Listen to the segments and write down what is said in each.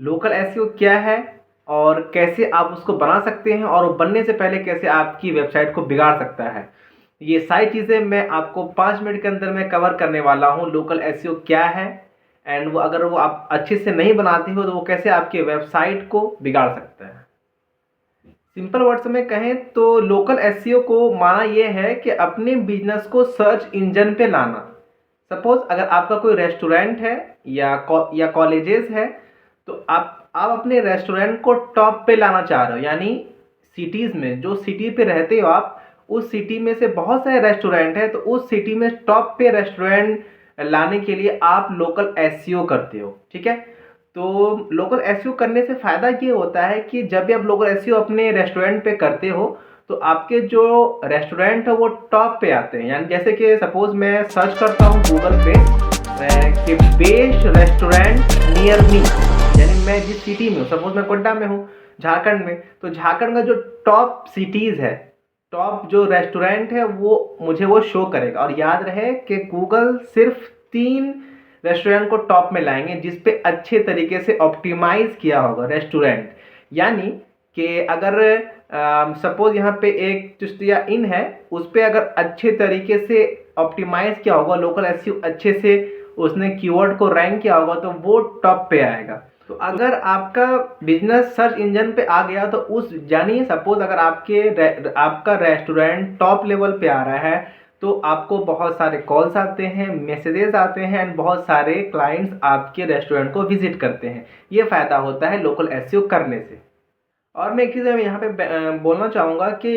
Local SEO क्या है और कैसे आप उसको बना सकते हैं और वो बनने से पहले कैसे आपकी वेबसाइट को बिगाड़ सकता है। ये सारी चीज़ें मैं आपको 5 मिनट के अंदर में कवर करने वाला हूँ। लोकल एसईओ क्या है एंड वो अगर वो आप अच्छे से नहीं बनाते हो तो वो कैसे आपके वेबसाइट को बिगाड़ सकता है। सिंपल वर्ड्स में कहें तो लोकल एसईओ को माना ये है कि अपने बिजनेस को सर्च इंजन पे लाना। सपोज अगर आपका कोई रेस्टोरेंट है या कॉलेजेस है, तो आप अपने रेस्टोरेंट को टॉप पे लाना चाह रहे हो, यानी सिटीज़ में जो सिटी पे रहते हो आप, उस सिटी में से बहुत सारे रेस्टोरेंट है, तो उस सिटी में टॉप पे रेस्टोरेंट लाने के लिए आप लोकल एसईओ करते हो। ठीक है, तो लोकल एसईओ करने से फ़ायदा ये होता है कि जब भी आप लोकल एसईओ अपने रेस्टोरेंट पे करते हो तो आपके जो रेस्टोरेंट है वो टॉप पे आते हैं। यानी जैसे कि सपोज मैं सर्च करता हूँ गूगल पे कि बेस्ट रेस्टोरेंट नियर मी, यानी मैं जिस सिटी में हूँ, सपोज मैं गोड्डा में हूँ झारखंड में, तो झारखंड का जो टॉप सिटीज़ है, टॉप जो रेस्टोरेंट है वो मुझे वो शो करेगा। और याद रहे कि गूगल सिर्फ 3 रेस्टोरेंट को टॉप में लाएंगे जिस पे अच्छे तरीके से ऑप्टिमाइज किया होगा रेस्टोरेंट। यानी कि अगर सपोज यहाँ पे एक चिश्तिया इन है, उस पर अगर अच्छे तरीके से ऑप्टिमाइज किया होगा, लोकल एसईओ अच्छे से उसने कीवर्ड को रैंक किया होगा, तो वो टॉप पे आएगा। तो अगर आपका बिजनेस सर्च इंजन पे आ गया तो उस यानी सपोज अगर आपका रेस्टोरेंट टॉप लेवल पे आ रहा है तो आपको बहुत सारे कॉल्स आते हैं, मैसेजेस आते हैं एंड बहुत सारे क्लाइंट्स आपके रेस्टोरेंट को विजिट करते हैं। ये फ़ायदा होता है लोकल एसईओ करने से। और मैं एक चीज़ यहाँ पे बोलना चाहूँगा कि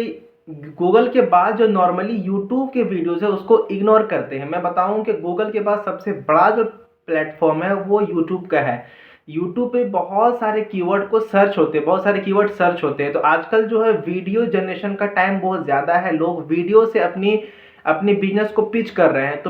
गूगल के बाद जो नॉर्मली यूट्यूब के वीडियोस है उसको इग्नोर करते हैं। मैं बताऊँ कि गूगल के बाद सबसे बड़ा जो प्लेटफॉर्म है वो यूट्यूब का है। यूट्यूब पे बहुत सारे कीवर्ड को सर्च होते हैं, बहुत सारे कीवर्ड सर्च होते हैं। तो आजकल जो है वीडियो जनरेशन का टाइम बहुत ज़्यादा है, लोग वीडियो से अपनी अपनी बिजनेस को पिच कर रहे हैं।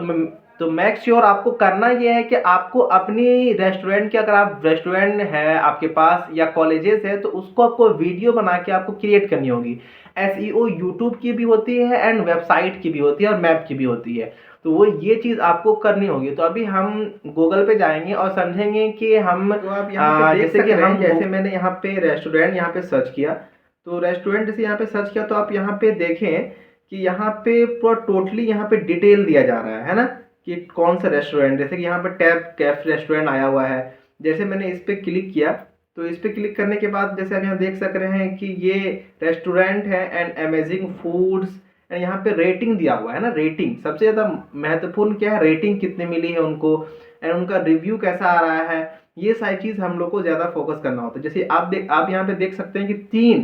तो मेक श्योर आपको करना ये है कि आपको अपनी रेस्टोरेंट की, अगर आप रेस्टोरेंट है आपके पास या कॉलेजेस है, तो उसको आपको वीडियो बना के आपको क्रिएट करनी होगी। एसईओ यूट्यूब की भी होती है एंड वेबसाइट की भी होती है और मैप की भी होती है। तो वो ये चीज़ आपको करनी होगी। तो अभी हम गूगल पे जाएंगे और समझेंगे कि हम तो आप यहाँ पे जैसे कि हम जैसे मैंने यहाँ पे रेस्टोरेंट यहाँ पे सर्च किया, तो रेस्टोरेंट से यहाँ पे सर्च किया तो आप यहाँ पे देखें कि यहाँ पे पूरा टोटली यहाँ पे डिटेल दिया जा रहा है ना, कि कौन सा रेस्टोरेंट। जैसे कि यहाँ पर टैप कैफ रेस्टोरेंट आया हुआ है। जैसे मैंने इस पर क्लिक किया तो इस पर क्लिक करने के बाद जैसे आप यहाँ देख सक रहे हैं कि ये रेस्टोरेंट है एंड अमेजिंग फूड्स एंड यहाँ पे रेटिंग दिया हुआ है ना। रेटिंग सबसे ज़्यादा महत्वपूर्ण क्या है, रेटिंग कितनी मिली है उनको एंड उनका रिव्यू कैसा आ रहा है। ये सारी चीज़ हम लोग को ज़्यादा फोकस करना होता है। जैसे आप यहाँ पे देख सकते हैं कि तीन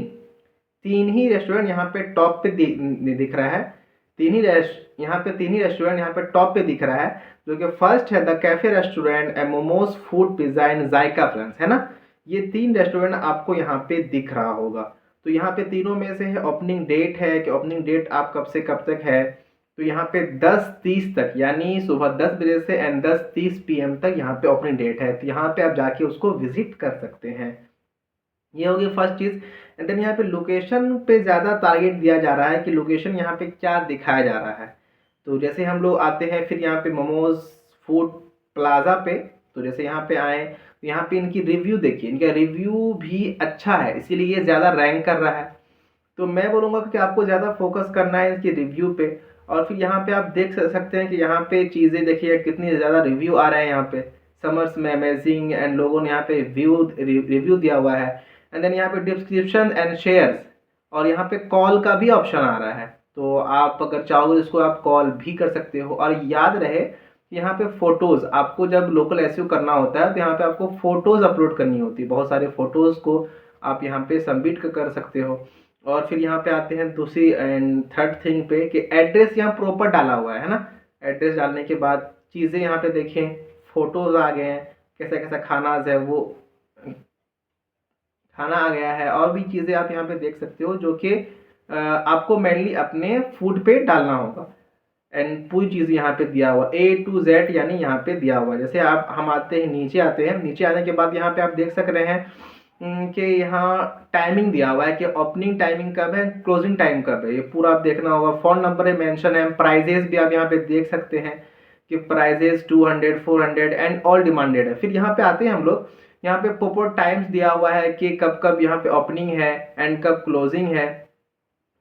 तीन ही रेस्टोरेंट यहाँ पे टॉप पे दिख रहा है। यहाँ पे तीन ही रेस्टोरेंट यहाँ पे टॉप पे दिख रहा है, जो कि फर्स्ट है the cafe restaurant, momos, food, pizza and Zaika friends, है ना। ये 3 रेस्टोरेंट आपको यहाँ पे दिख रहा होगा। तो यहाँ पे तीनों में से है ओपनिंग डेट है कि ओपनिंग डेट आप कब से कब तक है। तो यहाँ पे 10:30 तक, यानी सुबह 10 बजे से एंड 10:30 PM तक यहाँ पे ओपनिंग डेट है। तो यहाँ पे आप जाके उसको विजिट कर सकते हैं। ये होगी फर्स्ट चीज़। एंड देन यहाँ पे लोकेशन पे ज़्यादा टारगेट दिया जा रहा है कि लोकेशन यहाँ पे क्या दिखाया जा रहा है। तो जैसे हम लोग आते हैं फिर यहाँ पे मोमोज फूड प्लाज़ा पे, तो जैसे यहाँ पे आए तो यहाँ पे इनकी रिव्यू देखिए, इनका रिव्यू भी अच्छा है, इसीलिए ये ज़्यादा रैंक कर रहा है। तो मैं बोलूँगा कि आपको ज़्यादा फोकस करना है इसके रिव्यू पे। और फिर यहाँ पे आप देख सकते हैं कि यहाँ पे चीज़ें देखिए कितनी ज़्यादा रिव्यू आ रहे हैं। यहाँ पे समर्स में अमेजिंग एंड लोगों ने यहाँ पे रिव्यू दिया हुआ है। एंड देन यहाँ पे डिस्क्रिप्शन एंड शेयर्स, और यहाँ पे कॉल का भी ऑप्शन आ रहा है। तो आप अगर चाहो इसको आप कॉल भी कर सकते हो। और याद रहे यहाँ पे फ़ोटोज़, आपको जब लोकल एसईओ करना होता है तो यहाँ पे आपको फ़ोटोज़ अपलोड करनी होती है। बहुत सारे फ़ोटोज़ को आप यहाँ पे सबमिट कर सकते हो। और फिर यहाँ पे आते हैं दूसरी एंड थर्ड थिंग पे कि एड्रेस यहाँ प्रॉपर डाला हुआ है ना। एड्रेस डालने के बाद चीज़ें यहाँ पे देखें, फ़ोटोज़ आ गए हैं, कैसा कैसा खानाज है वो खाना आ गया है, और भी चीज़ें आप यहाँ पे देख सकते हो जो कि आपको मेनली अपने फूड पे डालना होगा। एंड पूरी चीज़ यहाँ पे दिया हुआ A to Z, यानी यहाँ पे दिया हुआ। जैसे हम आते हैं नीचे आते हैं, नीचे आने के बाद यहाँ पे आप देख सक रहे हैं कि यहाँ टाइमिंग दिया हुआ है कि ओपनिंग टाइमिंग कब है, क्लोजिंग टाइम कब है, ये पूरा आप देखना होगा। फ़ोन नंबर है मेंशन है, प्राइजेस भी आप यहाँ पे देख सकते हैं कि प्राइजेस 200 400 एंड ऑल डिमांडेड है। फिर यहाँ पे आते हैं हम लोग यहाँ पे प्रॉपर टाइम्स दिया हुआ है कि कब कब यहाँ पे ओपनिंग है एंड कब क्लोजिंग है।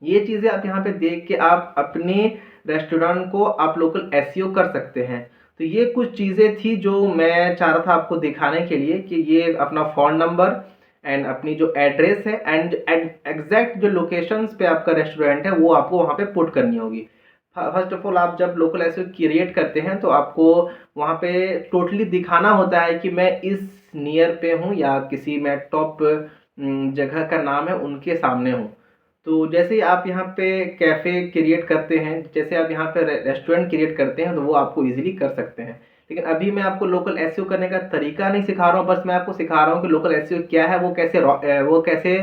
ये चीज़ें आप यहाँ पे देख के आप अपने रेस्टोरेंट को आप लोकल एसईओ कर सकते हैं। तो ये कुछ चीज़ें थी जो मैं चाह रहा था आपको दिखाने के लिए कि ये अपना फ़ोन नंबर एंड अपनी जो एड्रेस है एंड एग्जैक्ट जो लोकेशंस पे आपका रेस्टोरेंट है वो आपको वहाँ पे पुट करनी होगी। फर्स्ट ऑफ ऑल आप जब लोकल एसईओ क्रिएट करते हैं तो आपको वहाँ पे टोटली दिखाना होता है कि मैं इस नियर पे हूँ या किसी मैं टॉप जगह का नाम है उनके सामने हूँ। तो जैसे ही आप यहाँ पे कैफ़े क्रिएट करते हैं, जैसे आप यहाँ पे रेस्टोरेंट क्रिएट करते हैं तो वो आपको इजीली कर सकते हैं। लेकिन अभी मैं आपको लोकल एसईओ करने का तरीका नहीं सिखा रहा हूँ, बस मैं आपको सिखा रहा हूँ कि लोकल एसईओ क्या है, वो कैसे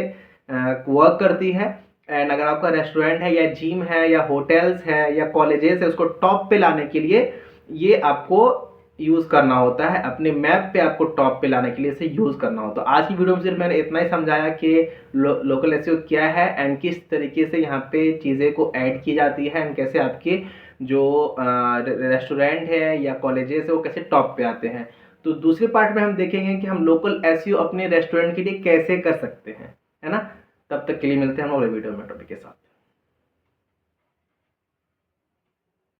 वर्क करती है। एंड अगर आपका रेस्टोरेंट है या जिम है या होटल्स है या कॉलेजेस है, उसको टॉप पे लाने के लिए ये आपको यूज़ करना होता है, अपने मैप पे आपको टॉप पे लाने के लिए इसे यूज़ करना होता है। आज की वीडियो में सिर्फ मैंने इतना ही समझाया कि लोकल एसईओ क्या है एंड किस तरीके से यहाँ पे चीज़ें को ऐड की जाती है एंड कैसे आपके जो रेस्टोरेंट है या कॉलेजेस है वो कैसे टॉप पे आते हैं। तो दूसरे पार्ट में हम देखेंगे कि हम लोकल एसईओ अपने रेस्टोरेंट के लिए कैसे कर सकते हैं, है ना। तब तक के लिए मिलते हैं हम अगले वीडियो में टॉपिक के साथ।